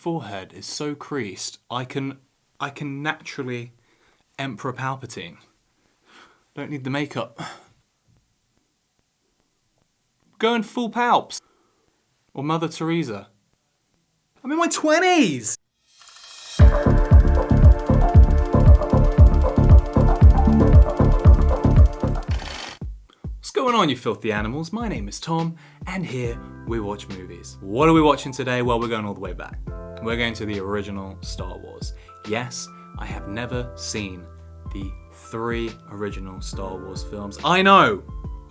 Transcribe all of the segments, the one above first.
forehead is so creased, I can naturally Emperor Palpatine. Don't need the makeup. Going full Palps. Or Mother Teresa. I'm in my 20s! What's going on, you filthy animals? My name is Tom, and here we watch movies. What are we watching today? Well, we're going all the way back. We're going to the original Star Wars. Yes, I have never seen the 3 original Star Wars films. I know,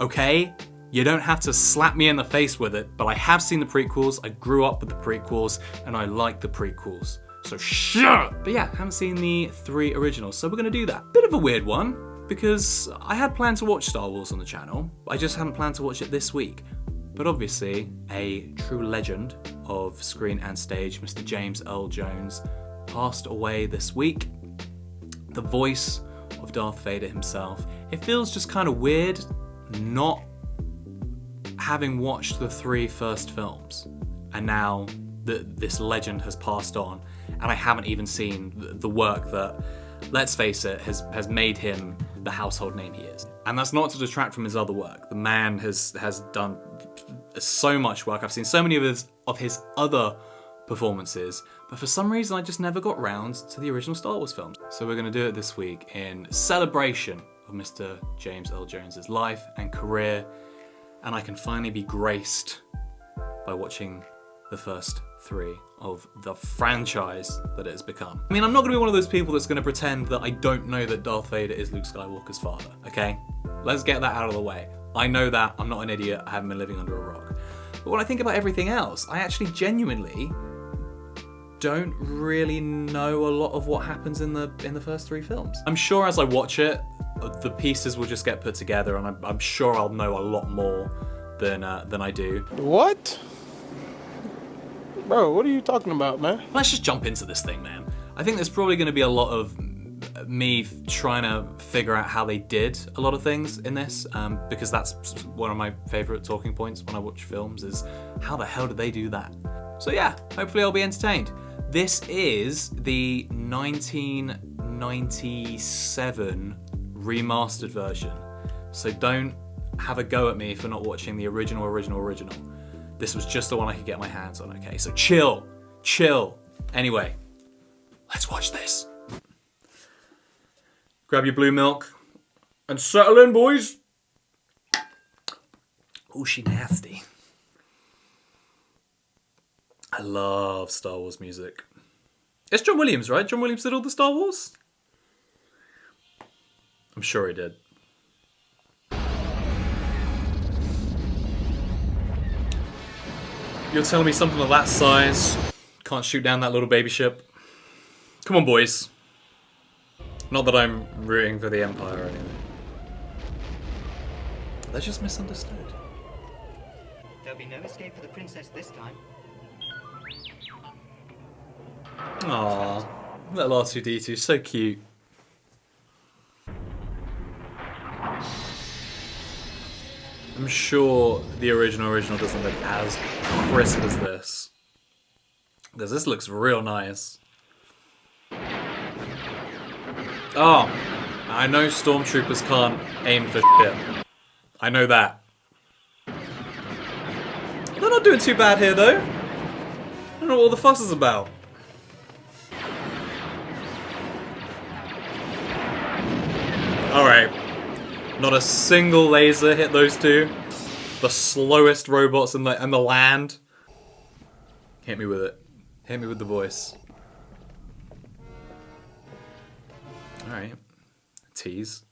okay? You don't have to slap me in the face with it, but I have seen the prequels, I grew up with the prequels, and I like the prequels. So shut up! But yeah, haven't seen the 3 originals, so we're gonna do that. Bit of a weird one, because I had planned to watch Star Wars on the channel, I just hadn't planned to watch it this week. But obviously, a true legend of screen and stage, Mr. James Earl Jones, passed away this week. The voice of Darth Vader himself. It feels just kind of weird not having watched the 3 first films, and now this legend has passed on, and I haven't even seen the work that, let's face it, has made him the household name he is. And that's not to detract from his other work. The man has done so much work. I've seen so many of his other performances, but for some reason I just never got round to the original Star Wars films. So we're going to do it this week in celebration of Mr. James Earl Jones's life and career, and I can finally be graced by watching the first 3 of the franchise that it has become. I mean, I'm not going to be one of those people that's going to pretend that I don't know that Darth Vader is Luke Skywalker's father, okay? Let's get that out of the way. I know that, I'm not an idiot, I haven't been living under a rock. But when I think about everything else, I actually genuinely don't really know a lot of what happens in the first 3 films. I'm sure as I watch it, the pieces will just get put together, and I'm sure I'll know a lot more than I do. What? Bro, what are you talking about, man? Let's just jump into this thing, man. I think there's probably going to be a lot of me trying to figure out how they did a lot of things in this, because that's one of my favourite talking points when I watch films, is how the hell did they do that? So yeah, hopefully I'll be entertained. This is the 1997 remastered version, so don't have a go at me for not watching the original. This was just the one I could get my hands on, okay? So chill. Anyway, let's watch this. Grab your blue milk and settle in, boys. Oh, she nasty. I love Star Wars music. It's John Williams, right? John Williams did all the Star Wars? I'm sure he did. You're telling me something of that size can't shoot down that little baby ship? Come on, boys. Not that I'm rooting for the Empire or anything. They're just misunderstood. There'll be no escape for the princess this time. Aww, little R2-D2, so cute. I'm sure the original doesn't look as crisp as this, because this looks real nice. Oh, I know stormtroopers can't aim for shit. I know that. They're not doing too bad here, though. I don't know what all the fuss is about. Alright. Not a single laser hit those 2. The slowest robots in the land. Hit me with it. Hit me with the voice. Alright. Tease.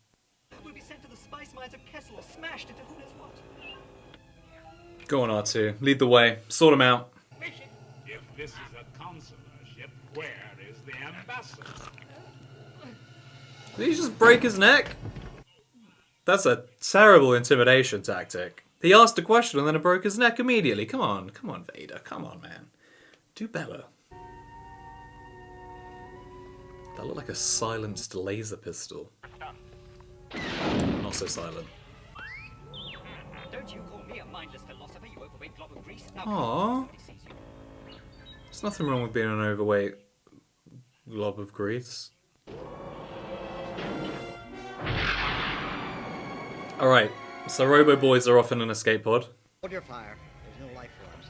We'll be sent to the spice mines of Kessel or smashed into who knows what. Go on, R2. Lead the way. Sort him out. If this is a consular ship, where is the ambassador? Did he just break his neck? That's a terrible intimidation tactic. He asked a question and then it broke his neck immediately. Come on, Vader. Come on, man. Do better. That looked like a silenced laser pistol. Not so silent. Don't you call me a mindless philosopher, you overweight glob of grease. Aww. There's nothing wrong with being an overweight glob of grease. Alright, so Robo Boys are off in an escape pod. Hold your fire. There's no life forms.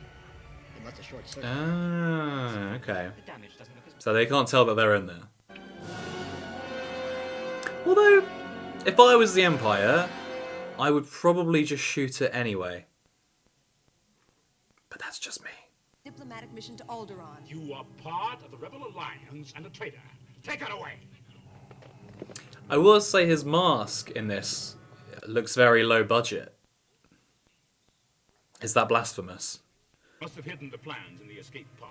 Unless a short circuit. Ah, okay. The damage doesn't look as So they can't tell that they're in there. Although, if I was the Empire, I would probably just shoot it anyway. But that's just me. Diplomatic mission to Alderaan. You are part of the Rebel Alliance and a traitor. Take her away. I will say his mask in this looks very low budget. Is that blasphemous? Must have hidden the plans in the escape pod.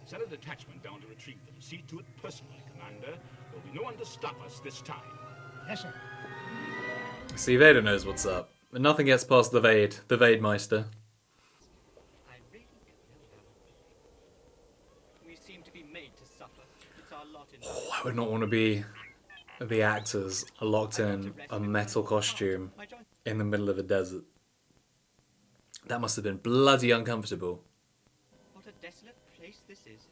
Send a detachment down to retrieve them. See to it personally, Commander. There'll be no one to stop us this time. Yes, sir. See, Vader knows what's up. But nothing gets past the Vademeister. I really don't know how. We seem to be made to suffer. It's our lot in Oh, I would not want to be the actors locked in a metal costume my joint. in the middle of a desert. That must have been bloody uncomfortable. What a desolate place this is.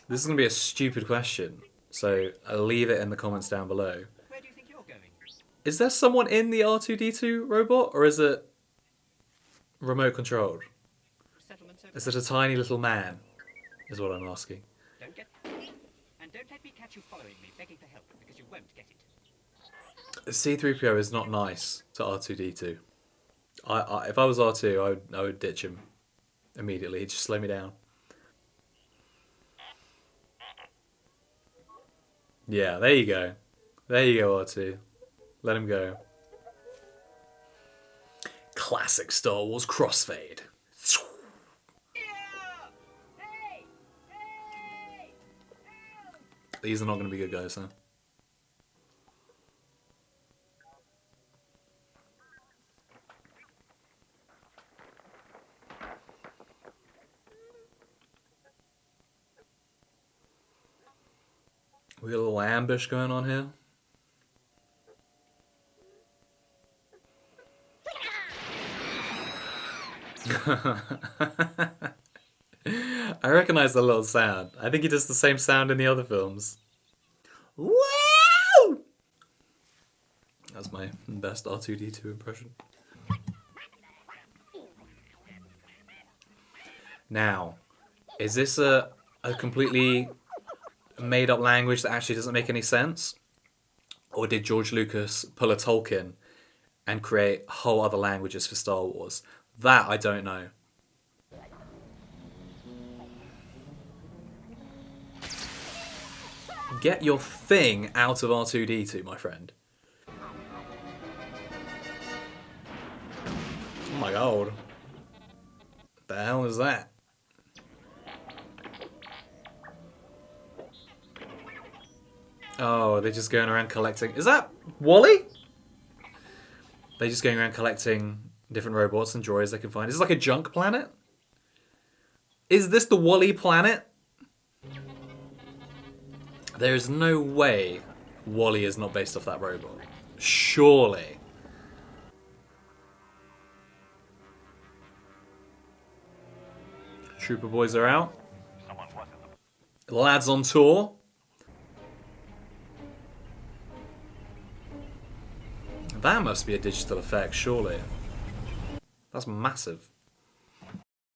This is going to be a stupid question, so I'll leave it in the comments down below. Where do you think you're going? Is there someone in the R2-D2 robot, or is it remote controlled? Settlements over. Is it a tiny little man, is what I'm asking. Don't get. And don't let me catch you following me, begging for help, because you won't get it. C-3PO is not nice to R2-D2. If I was R2, I would ditch him immediately. He'd just slow me down. Yeah, there you go. There you go, R2. Let him go. Classic Star Wars crossfade. These are not going to be good guys, huh? We got a little ambush going on here. I recognize the little sound. I think he does the same sound in the other films. Wow! That's my best R2-D2 impression. Now, is this a completely made up language that actually doesn't make any sense? Or did George Lucas pull a Tolkien and create whole other languages for Star Wars? That I don't know. Get your thing out of R2-D2, my friend. Oh my god. The hell is that? Oh, they're just going around collecting... Is that Wally? They're just going around collecting different robots and droids they can find. Is this like a junk planet? Is this the Wally planet? There's no way Wally is not based off that robot. Surely. Trooper boys are out. Lads on tour. That must be a digital effect, surely. That's massive.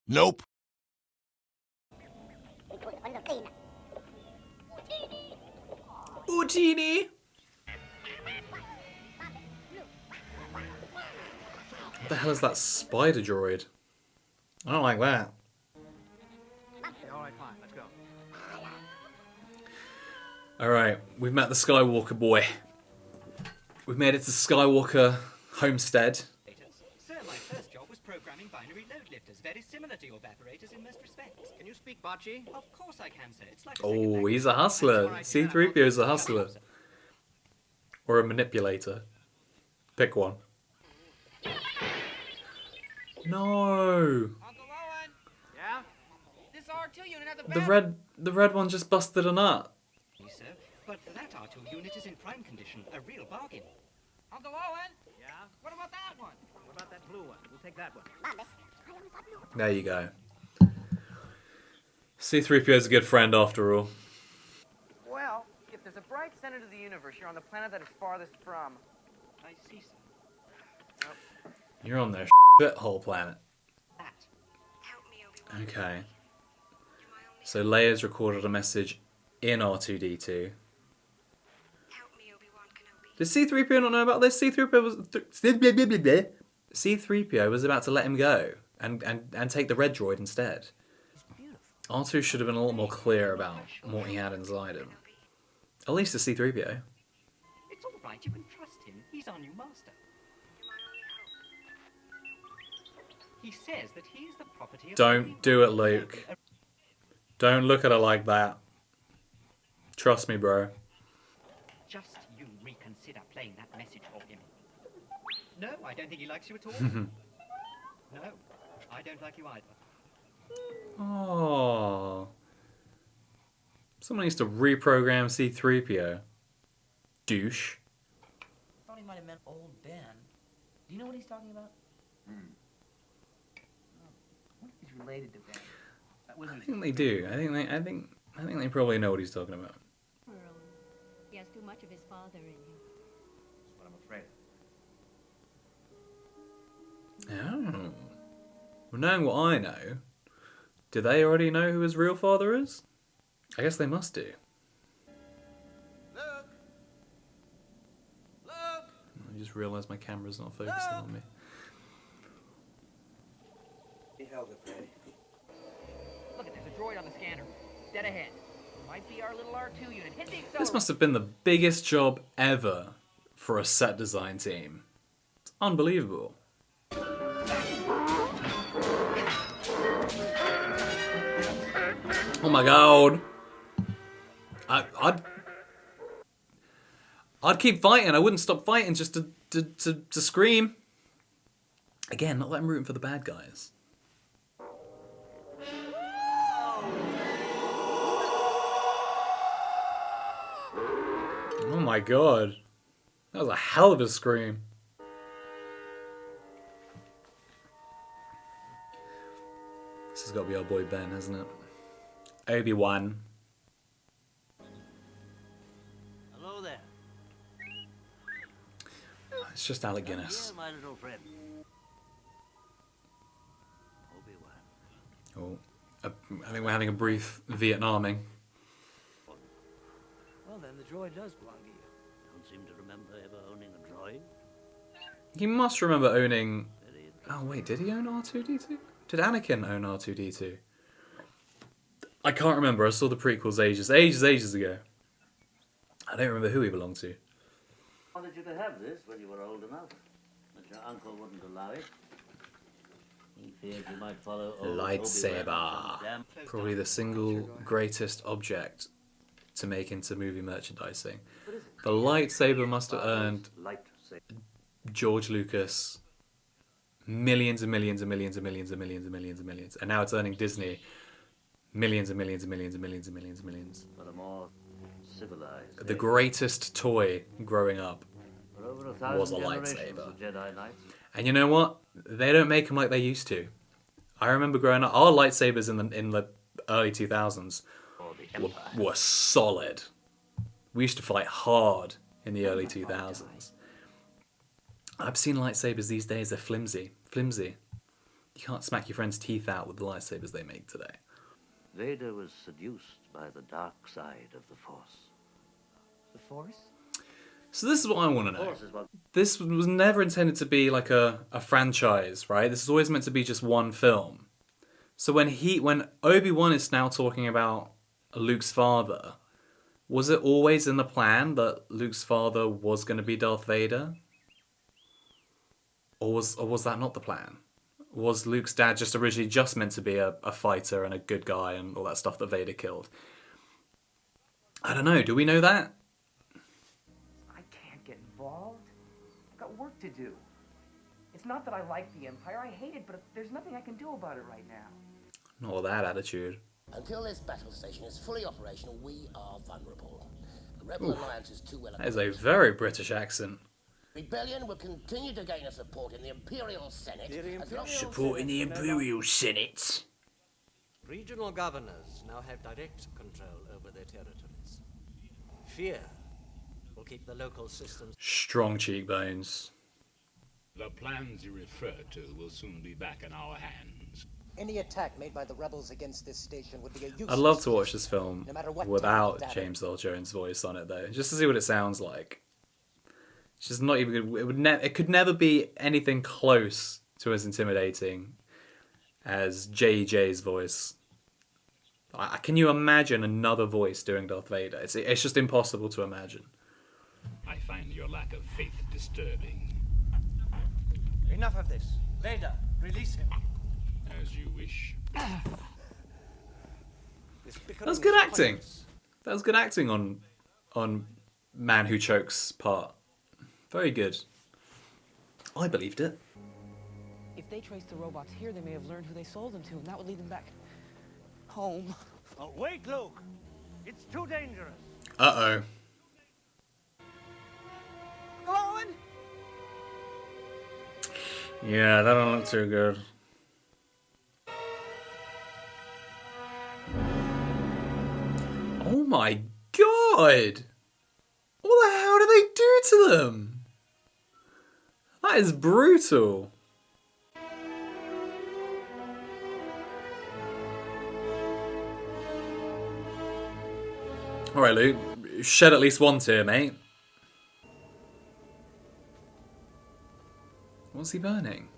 Nope. Utini! What the hell is that spider droid? I don't like that. Alright, fine. Let's go. Alright, we've met the Skywalker boy. We've made it to Skywalker homestead. Sir, my first job was programming binary load lifters, very similar to your evaporators in most respects. Can you speak Bocce? Of course I can, sir. It's like a Oh, second he's a hustler. C-3PO is a hustler. Or a manipulator. Pick one. No! Uncle Owen, Yeah? this R2 unit has a The red one just busted a nut. language, sir, but that R2 unit is in prime condition, a real bargain. Uncle Owen, Yeah? what about that one? What about that blue one? We'll take that one. There you go. C-3PO is a good friend after all. Well, if there's a bright center to the universe, you're on the planet that it's farthest from. I see, sir. You're on their shithole planet. That. Help me, Obi-Wan. Okay. You're my only So Leia's recorded a message in R2-D2. help me, Obi-Wan Kenobi. Did C-3PO not know about this? C-3PO was about to let him go and take the red droid instead. R2 should have been a lot more clear about what he had inside him. At least the C-3PO. It's all right. You can trust him. He's our new master. You're my only hope. He says that he is the property of Don't do it, Luke. Don't look at her like that. Trust me, bro. Just you reconsider playing that message for him. No, I don't think he likes you at all. No, I don't like you either. Oh. Someone needs to reprogram C-3PO. Douche. I thought he might have meant old Ben. Do you know what he's talking about? Oh, what if he's related to Ben? That I wasn't think they do. I think they probably know what he's talking about. He has too much of his father in him. what I'm afraid of. Oh. Well, knowing what I know, do they already know who his real father is? I guess they must do. Look! Look! I just realised my camera's not focusing on me. Look, there's a droid on the scanner. Dead ahead. Might be our little R2 unit. Hit the accelerator. This must have been the biggest job ever for a set design team. It's unbelievable. Oh my god. I'd keep fighting. I wouldn't stop fighting just to scream. Again, not that I'm rooting for the bad guys. Oh my god. That was a hell of a scream. This has got to be our boy Ben, hasn't it? Obi-Wan. Hello there. It's just Alec Guinness. Here, my little friend. Obi-Wan. Oh, I think we're having a brief Vietnaming. Well, then the droid does belong to you. Don't seem to remember ever owning a droid. He must remember owning... Oh wait, did he own R2-D2? Did Anakin own R2-D2? I can't remember. I saw the prequels ages ago. I don't remember who he belonged to. I wanted you to have this when you were old enough, but your uncle wouldn't allow it. He feared you might follow old Lightsaber. Obi-Wan down Probably the single greatest object to make into movie merchandising. The lightsaber must have earned Lightsaber. George Lucas millions and millions and millions and millions and millions and millions and millions. And now it's earning Disney millions and millions and millions and millions and millions and millions. For a more civilized. The greatest toy growing up For over 1,000 was a generations lightsaber. of Jedi Knights. And you know what? They don't make them like they used to. I remember growing up, our lightsabers in the early 2000s Or the Empire. were solid. We used to fight hard in the early 2000s. I've seen lightsabers these days, they're flimsy. Flimsy. You can't smack your friend's teeth out with the lightsabers they make today. Vader was seduced by the dark side of the Force. The Force? So this is what I want to know. Force is what This was never intended to be like a franchise, right? This is always meant to be just one film. So when Obi-Wan is now talking about Luke's father, was it always in the plan that Luke's father was going to be Darth Vader? Or was that not the plan? Was Luke's dad just originally just meant to be a fighter and a good guy and all that stuff that Vader killed? I don't know. Do we know that? I can't get involved. I've got work to do. It's not that I like the Empire. I hate it, but there's nothing I can do about it right now. Not with that attitude. Until this battle station is fully operational, we are vulnerable. The Rebel Alliance is too well That is a very British accent. Rebellion will continue to gain a support in the Imperial Senate. As long as Supporting the Imperial Senate. Regional governors now have direct control over their territories. Fear will keep the local systems. Strong cheekbones. The plans you refer to will soon be back in our hands. Any attack made by the rebels against this station would be a useless. I'd love to watch this film no matter what without tactic James Earl Jones' voice on it, though, just to see what it sounds like. It's just not even good. It could never be anything close to as intimidating as J.J.'s voice. Can you imagine another voice doing Darth Vader? It's just impossible to imagine. I find your lack of faith disturbing. Enough of this. Vader, release him. As you wish. That was good acting. That was good acting on Man Who Chokes part. Very good. I believed it. If they trace the robots here, they may have learned who they sold them to, and that would lead them back home. Oh, wait, Luke. It's too dangerous. Uh-oh. Owen! Yeah, that don't look too good. Oh my god! What the hell did they do to them? That is brutal. Alright, Luke. Shed at least one tear, mate. What's he burning?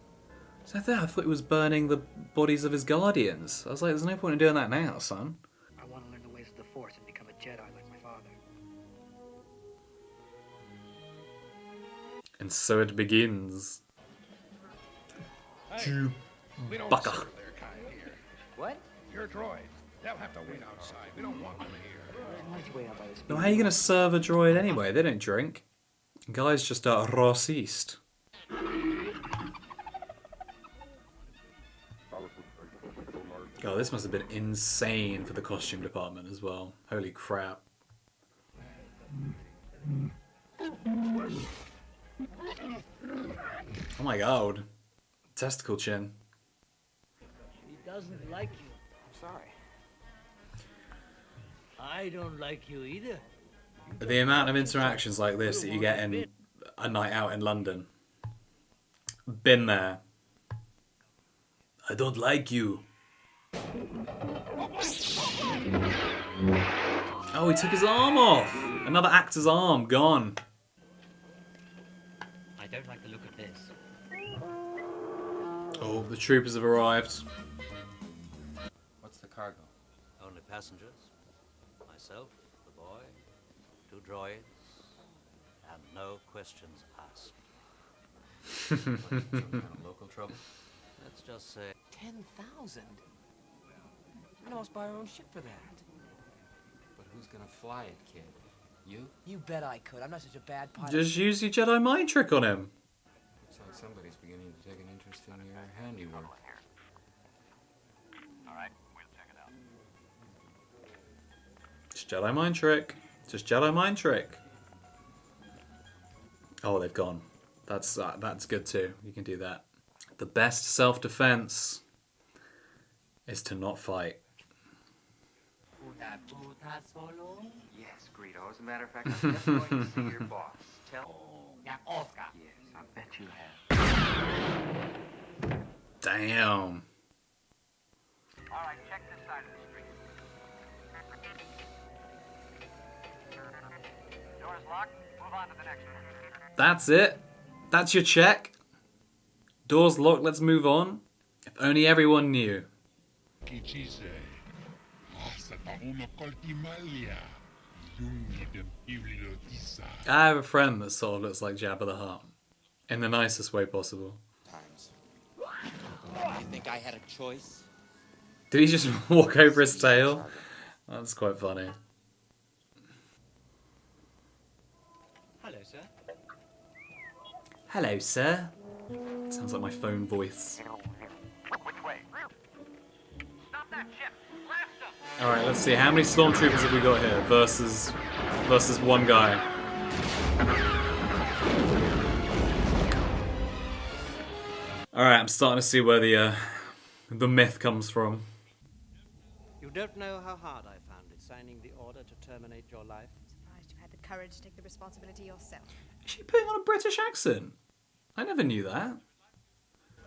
Is that there? I thought he was burning the bodies of his guardians. I was like, there's no point in doing that now, son. I want to learn the ways of the Force and become a Jedi like my father. And so it begins. Hey, we don't Chewbacca. serve their kind here. What? Your droids. They'll have to wait outside. We don't want them here. But how are you going to serve a droid anyway? They don't drink. Guys just are racist. God, this must have been insane for the costume department as well. Holy crap. Oh my god. Testicle chin. He doesn't like you. I'm sorry. I don't like you either. The amount of interactions like this that you get in a night out in London. Been there. I don't like you. Oh, he took his arm off. Another actor's arm gone. I don't like the look of this. Oh, the troopers have arrived. What's the cargo? Only passengers. Myself, the boy, 2 droids, and no questions asked. Some kind of local trouble? Let's just say 10,000? We almost buy our own ship for that. But who's gonna fly it, kid? You? You bet I could. I'm not such a bad pilot. Just use your Jedi mind trick on him. Looks like somebody's beginning to take an interest in your handiwork. All right, we'll check it out. Just Jedi mind trick. Just Jedi mind trick. Oh, they've gone. That's good too. You can do that. The best self-defense is to not fight. Yes, Greedo. As a matter of fact, I'm just going to see your boss. Tell. Yeah, Oscar. Yes, I bet you have. Damn. All right, check this side of the street. Door's locked. Move on to the next one. That's it. That's your check. Doors locked. Let's move on. If only everyone knew. I have a friend that sort of looks like Jabba the Hutt. In the nicest way possible. You think I had a choice? Did he just walk over his tail? That's quite funny. Hello, sir. Hello, sir. Sounds like my phone voice. Which way? Stop that ship! Blast them! Alright, let's see. How many stormtroopers have we got here versus one guy? Alright, I'm starting to see where the myth comes from. You don't know how hard I found it signing the order to terminate your life. Surprised you had the courage to take the responsibility yourself. Is she putting on a British accent? I never knew that.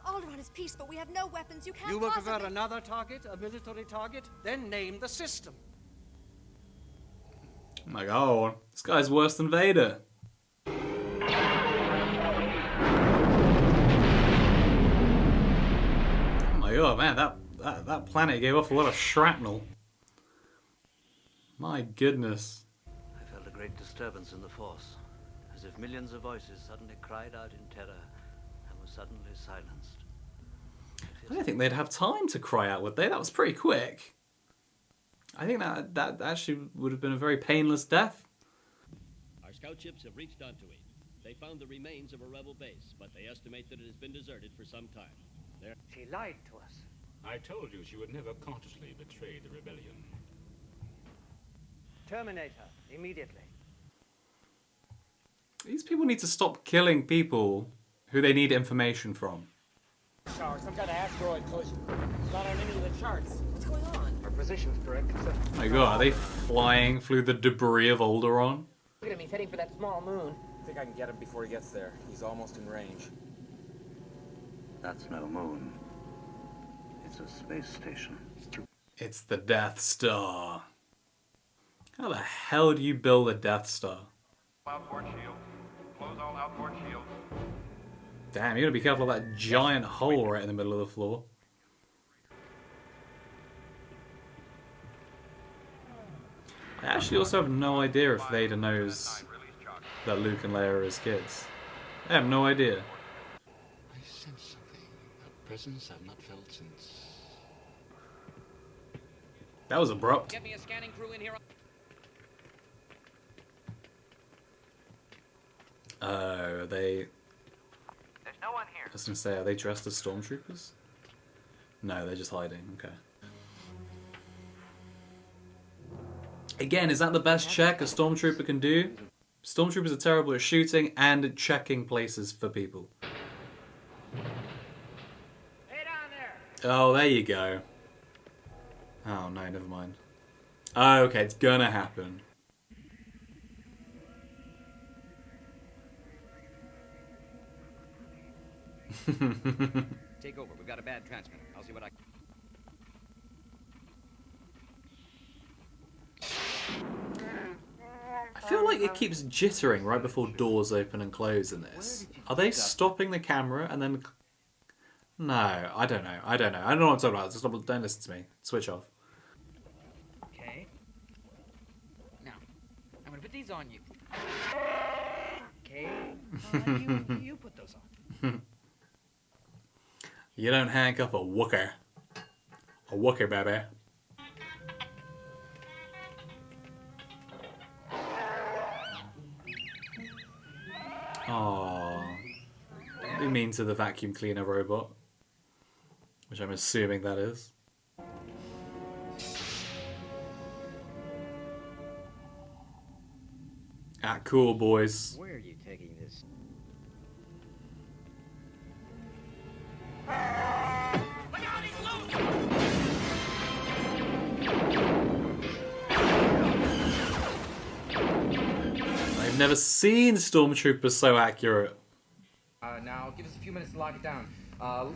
Alderaan is peace, but we have no weapons. You can't You will possibly... prefer another target, a military target? Then name the system. Oh my god, this guy's worse than Vader. Oh my god, man, that planet gave off a lot of shrapnel. My goodness. I felt a great disturbance in the Force, as if millions of voices suddenly cried out in terror and were suddenly silenced. I don't think they'd have time to cry out, would they? That was pretty quick. I think that actually would have been a very painless death. Our scout ships have reached Dantooine. They found the remains of a rebel base, but they estimate that it has been deserted for some time. She lied to us. I told you she would never consciously betray the rebellion. Terminate her immediately. These people need to stop killing people who they need information from. Some kind of asteroid collision. It's not on any of the charts. What's going on? Our position's correct. Oh my god, are they flying through the debris of Alderaan? Look at him, he's heading for that small moon. I think I can get him before he gets there. He's almost in range. That's no moon. It's a space station. It's the Death Star. How the hell do you build a Death Star? Outboard shields. Close all outboard shields. Damn, you gotta be careful of that giant hole right in the middle of the floor. I actually also have no idea if Vader knows that Luke and Leia are his kids. I have no idea. I sense something. A presence I've not felt since... That was abrupt. Get me a scanning crew in here. Are they... There's no one here. I was gonna say, are they dressed as stormtroopers? No, they're just hiding. Okay. Again, is that the best check a stormtrooper can do? Stormtroopers are terrible at shooting and checking places for people. Hey down there! Oh, there you go. Oh no, never mind. Oh, okay, it's gonna happen. Take over. We've got a bad transmitter. I'll see what I... I feel like it keeps jittering right before doors open and close in this. Are they stopping the camera and then... No, I don't know. I don't know what I'm talking about. Just don't listen to me. Switch off. Okay. Now, I'm gonna put these on you. Okay. You put those on. You don't handcuff a wooker. A wooker, baby. Aww. Don't be mean to the vacuum cleaner robot. Which I'm assuming that is. Ah, cool, boys. Where are you taking this? I've never seen stormtroopers so accurate. Now, give us a few minutes to lock it down.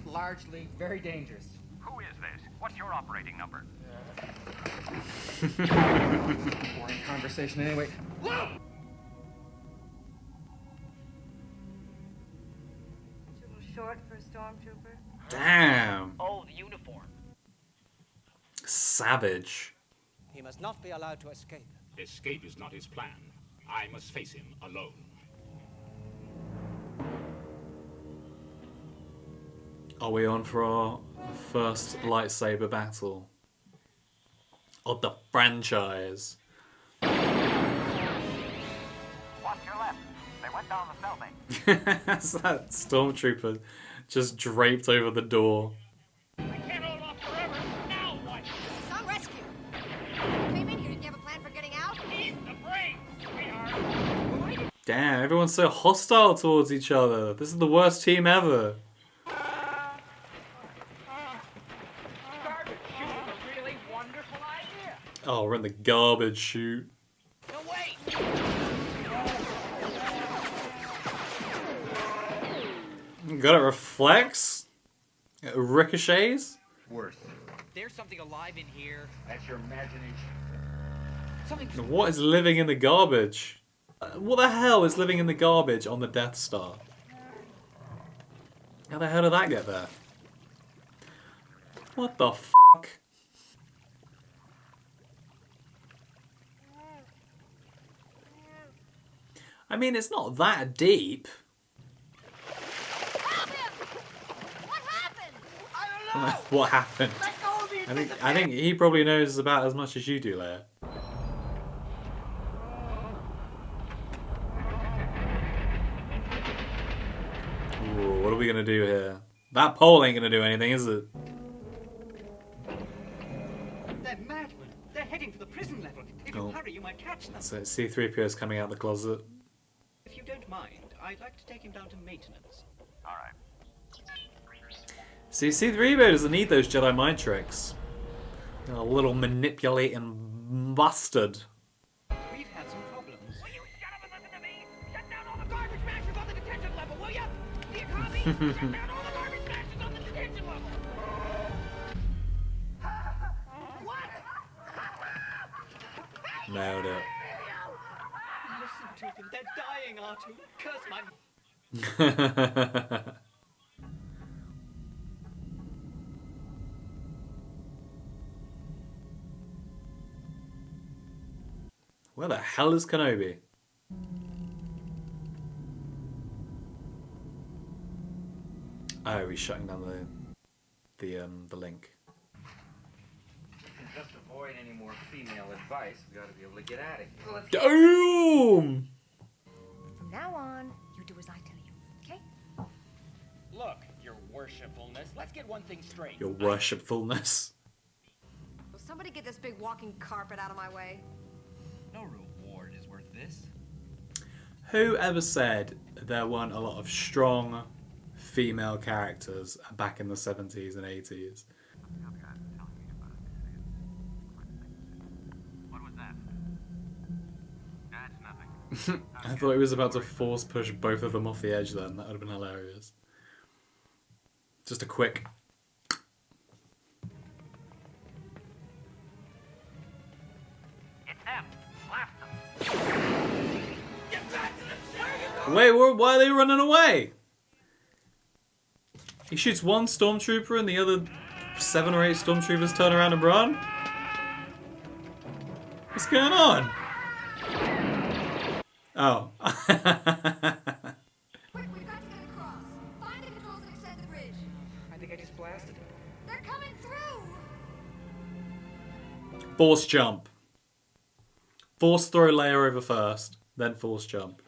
Largely very dangerous. Who is this? What's your operating number? Boring conversation anyway. Whoa! Too short for a stormtrooper. Damn. Oh, the uniform. Savage. He must not be allowed to escape. Escape is not his plan. I must face him alone. Are we on for our first lightsaber battle of the franchise? Watch your left. They went down the cell bank. That's that stormtrooper just draped over the door. I can't hold off forever. Now what? Some rescue. You came in here. Did you have a plan for getting out? Eat the brain, sweetheart. Damn, everyone's so hostile towards each other. This is the worst team ever. Garbage. She was a really wonderful idea. Oh, we're in the garbage chute. No, wait! Got it reflects? It ricochets? Worse. There's something alive in here. That's your imagination. Something. What is living in the garbage? What the hell is living in the garbage on the Death Star? How the hell did that get there? What the fuck? I mean, it's not that deep. Help him! What happened? I don't know. What happened? Let go of me. I think he probably knows about as much as you do, Leia. Ooh, what are we gonna do here? That pole ain't gonna do anything, is it? They're madmen. They're heading for the prison level. If you hurry, you might catch them. So C-3PO is coming out the closet. If you don't mind, I'd like to take him down to maintenance. All right. See, C-3PO doesn't need those Jedi mind tricks. A little manipulating bastard. We've had some problems. Will you shut up and listen to me? Shut down all the garbage mashers on the detention level, will you? Do you copy? Shut down all the garbage mashers on the detention level. What? Nailed it. Listen to them. They're dying, R2. Curse my... Where the hell is Kenobi? Oh, he's shutting down the link. Just to avoid any more female advice, we gotta be able to get at it. Damn! From now on, you do as I tell you, okay? Look, your worshipfulness, let's get one thing straight. Your worshipfulness. Will somebody get this big walking carpet out of my way? No reward is worth this. Who ever said there weren't a lot of strong female characters back in the 70s and 80s? What was that? That's nothing. I thought he was about to force push both of them off the edge then. That would have been hilarious. Just a quick... It's them. Blast them. Wait, why are they running away? He shoots one stormtrooper and the other 7 or 8 stormtroopers turn around and run? What's going on? Oh. Quick, we've got to get across. Find the controls and extend the bridge. I think I just blasted him. They're coming through! Force jump. Force throw Leia over first, then force jump.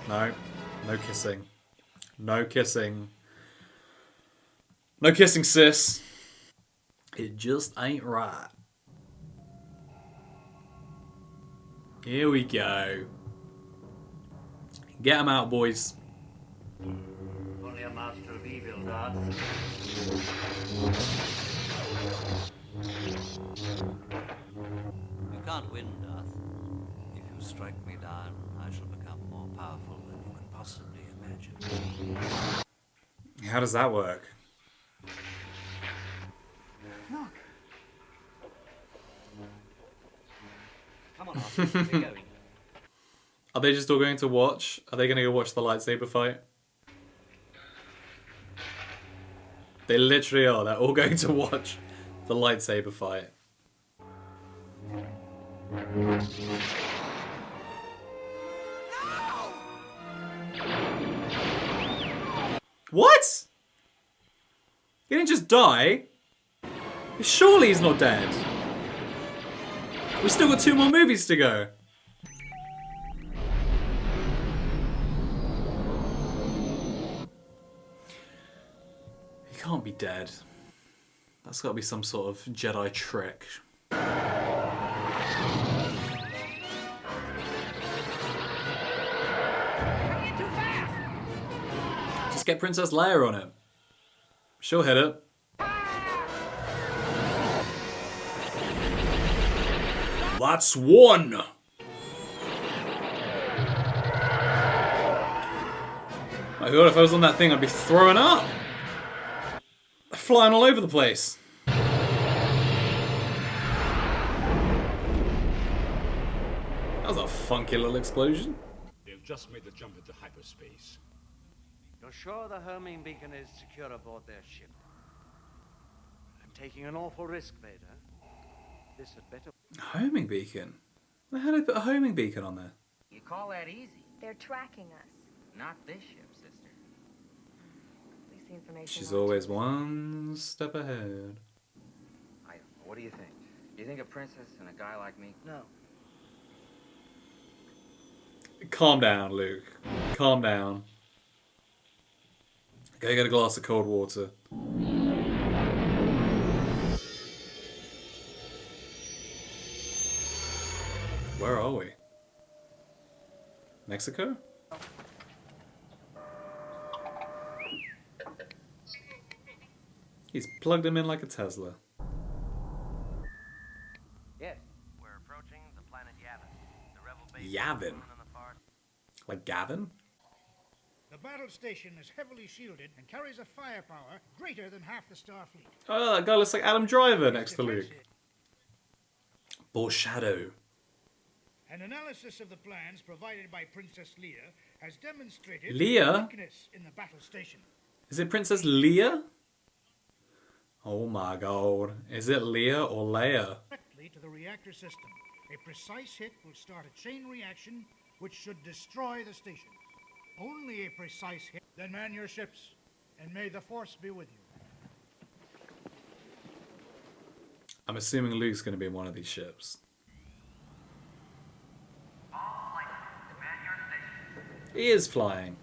No. No kissing. No kissing. No kissing, sis. It just ain't right. Here we go. Get 'em out, boys. Only a master of evil, Darth. You can't win, Darth. If you strike me down, I shall become more powerful than you can possibly imagine. How does that work? Look. Come on, Arthur. We're going. Are they just all going to watch? Are they going to go watch the lightsaber fight? They literally are. They're all going to watch the lightsaber fight. What? He didn't just die. Surely he's not dead. We've still got 2 more movies to go. He can't be dead. That's got to be some sort of Jedi trick. Just get Princess Leia on him. She'll hit it. That's one! My god, if I was on that thing, I'd be throwing up! They're flying all over the place. That was a funky little explosion. They've just made the jump into hyperspace. You're sure the homing beacon is secure aboard their ship? I'm taking an awful risk, Vader. This had better... Homing beacon? Why the hell did they put a homing beacon on there? You call that easy? They're tracking us. Not this ship, sister. At least the information. She's always one step ahead. I don't know. What do you think? Do you think a princess and a guy like me? No. Calm down, Luke. Calm down. Go get a glass of cold water. Where are we? Mexico? He's plugged him in like a Tesla. Yes. We're approaching the planet Yavin. The rebel base Yavin? Like Gavin? The battle station is heavily shielded and carries a firepower greater than half the Starfleet. Oh, that guy looks like Adam Driver next to Luke. Foreshadow. An analysis of the plans provided by Princess Leia has demonstrated Leia? weakness in the battle station. Is it Princess Leia? Oh my god. Is it Leia or Leia? Directly to the reactor system. A precise hit will start a chain reaction which should destroy the station. Only a precise hit. Then man your ships, and may the Force be with you. I'm assuming Luke's going to be in one of these ships. He is flying.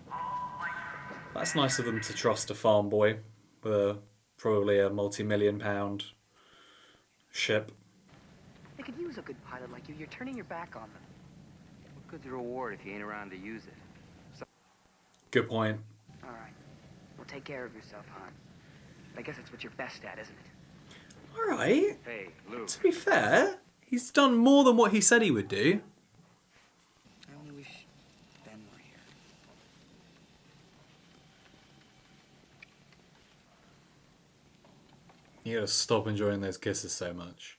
That's nice of them to trust a farm boy with probably a multi-million-pound ship. They could use a good pilot like you. You're turning your back on them. What good's the reward if you ain't around to use it? Good point. All right. Well, take care of yourself, Han. I guess that's what you're best at, isn't it? Alright. Hey, Luke. To be fair, he's done more than what he said he would do. I only wish Ben were here. You gotta stop enjoying those kisses so much.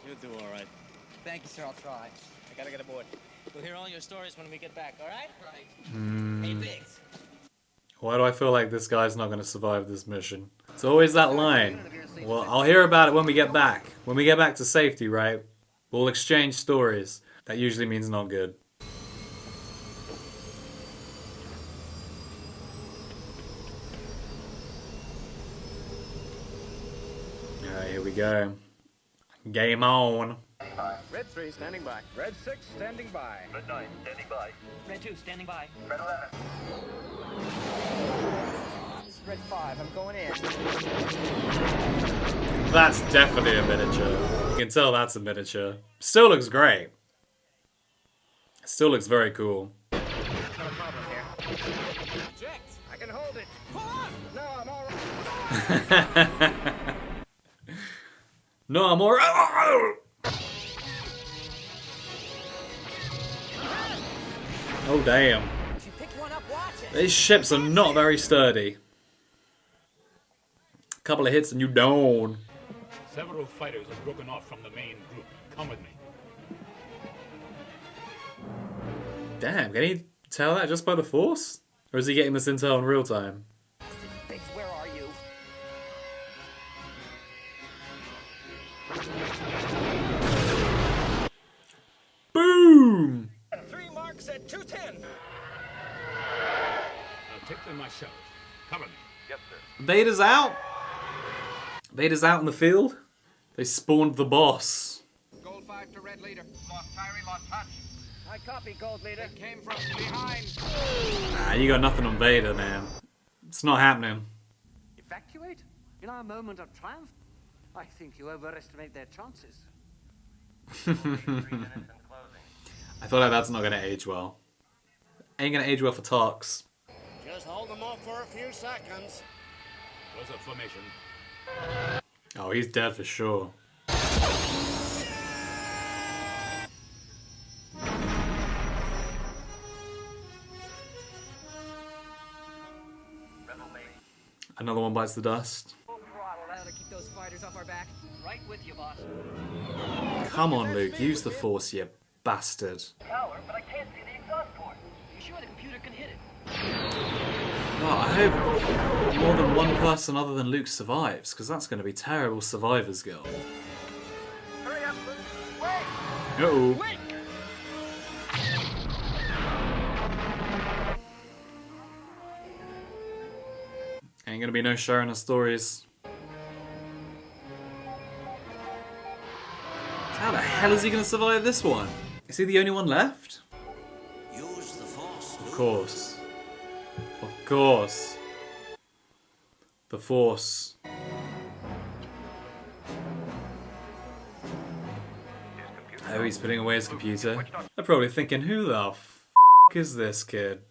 You'll do all right. Thank you, sir. I'll try. I gotta get aboard. We'll hear all your stories when we get back, all right? Right. Hey, Biggs. Why do I feel like this guy's not going to survive this mission? It's always that line. Well, I'll hear about it when we get back. When we get back to safety, right? We'll exchange stories. That usually means not good. Alright, here we go. Game on. Red 3 standing by. Red 6 standing by. Red 9 standing by. Red 2 standing by. Red 11. This is Red 5. I'm going in. That's definitely a miniature. You can tell that's a miniature. Still looks great. Still looks very cool. Not a problem here. Eject. I can hold it. Pull on. No, I'm all right. No, I'm alright. Oh damn. If you pick one up, watch it. These ships are not very sturdy. A couple of hits and you down. Several fighters have broken off from the main group. Come with me. Damn, can he tell that just by the Force? Or is he getting this intel in real time? Biggs, where are you? Boom! 3 marks at 210. I'll take them myself. Cover me. Yes, sir. Vader's out. Vader's out in the field. They spawned the boss. Gold 5 to Red Leader. Lost Tyree, lost touch. I copy, Gold Leader. It came from behind. Nah, you got nothing on Vader, man. It's not happening. Evacuate? In our moment of triumph? I think you overestimate their chances. I feel like that's not going to age well. Ain't going to age well for Tarks. Just hold them off for a few seconds. Where's the formation? Oh, he's dead for sure. Another one bites the dust. That'll keep those fighters off our back. Right with you, boss. Come on, Luke. Use the Force, you bastard. Power, but I can't see the exhaust port. You sure the computer can hit it? Oh, I hope more than one person other than Luke survives, because that's going to be terrible survivor's guilt. Hurry up, Luke. Wait! Uh-oh. Wait! Ain't going to be no sharing of stories. How the hell is he going to survive this one? Is he the only one left? Use the Force. Of course. Of course. The Force. Oh, he's putting away his computer. They're probably thinking, who the f*** is this kid?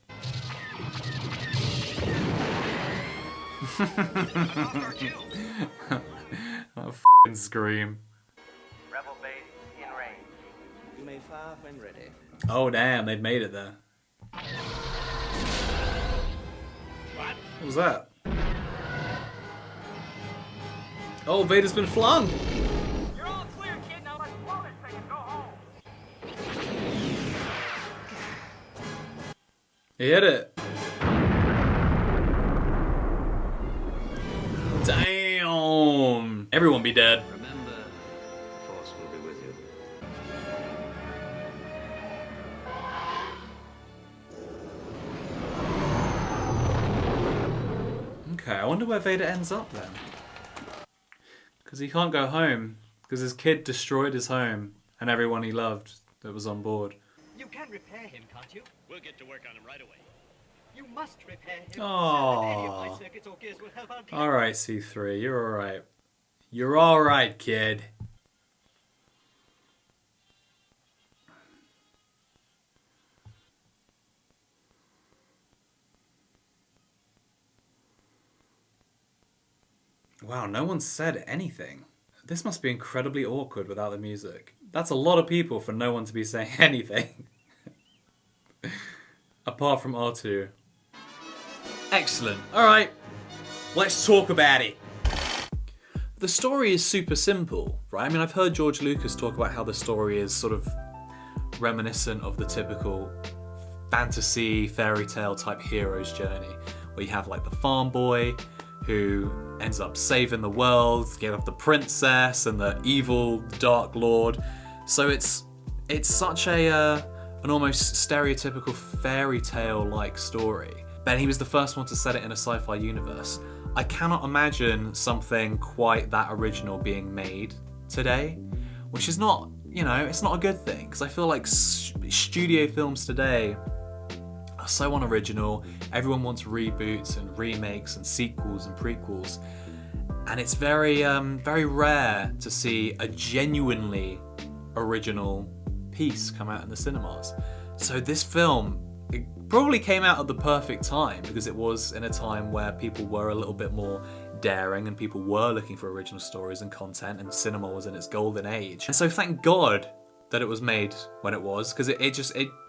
That f***ing scream. Rebel base in range. You may fire when ready. Oh damn, they've made it there. What was that? Oh, Vader's been flung! You're all clear, kid. Now let's blow this thing and go home. He hit it. Damn! Everyone be dead. Remember, the Force will be with you. Okay, I wonder where Vader ends up then. Because he can't go home. Because his kid destroyed his home and everyone he loved that was on board. You can repair him, can't you? We'll get to work on him right away. You must repair him. Aww. Any of my circuits or gears will help out. Alright, C3, you're alright. You're alright, kid. Wow, no one said anything. This must be incredibly awkward without the music. That's a lot of people for no one to be saying anything. Apart from R2. Excellent. Alright, let's talk about it. The story is super simple, right? I mean, I've heard George Lucas talk about how the story is sort of reminiscent of the typical fantasy, fairy tale type hero's journey, where you have like the farm boy who ends up saving the world, getting off the princess and the evil dark lord. So it's such an almost stereotypical fairy tale like story. But he was the first one to set it in a sci-fi universe. I cannot imagine something quite that original being made today, which is not, you know, it's not a good thing, because I feel like studio films today are so unoriginal. Everyone wants reboots and remakes and sequels and prequels, and it's very, very rare to see a genuinely original piece come out in the cinemas. So this film, it probably came out at the perfect time, because it was in a time where people were a little bit more daring and people were looking for original stories and content, and cinema was in its golden age. And so thank God that it was made when it was, because it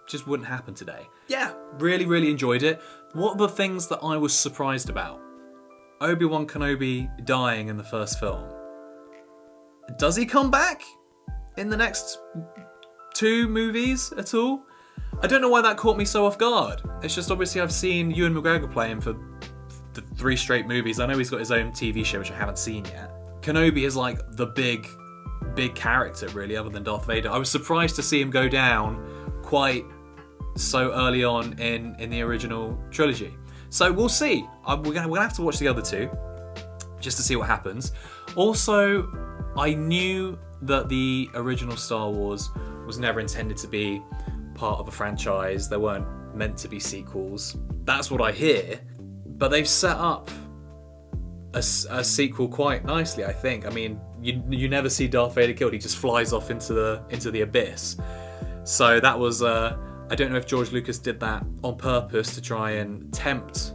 just wouldn't happen today. Yeah, really enjoyed it. What are the things that I was surprised about? Obi-Wan Kenobi dying in the first film. Does he come back in the next 2 movies at all? I don't know why that caught me so off guard. It's just obviously I've seen Ewan McGregor play him for the 3 straight movies. I know he's got his own TV show, which I haven't seen yet. Kenobi is like the big character, really, other than Darth Vader. I was surprised to see him go down quite so early on in the original trilogy. So we'll see. We're gonna have to watch the other 2 just to see what happens. Also, I knew that the original Star Wars was never intended to be part of a franchise. There weren't meant to be sequels. That's what I hear. But they've set up a sequel quite nicely, I think. I mean, you never see Darth Vader killed. He just flies off into the abyss. So that was I don't know if George Lucas did that on purpose to try and tempt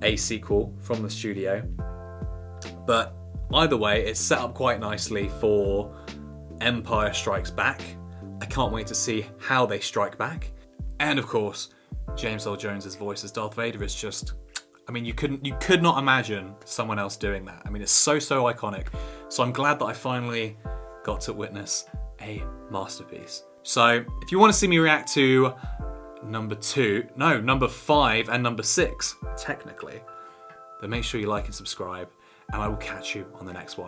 a sequel from the studio. But either way, it's set up quite nicely for Empire Strikes Back. I can't wait to see how they strike back. And of course, James Earl Jones's voice as Darth Vader is just, I mean, you could not imagine someone else doing that. I mean, it's so iconic. So I'm glad that I finally got to witness a masterpiece. So if you want to see me react to number 5 and number 6, technically, then make sure you like and subscribe, and I will catch you on the next one.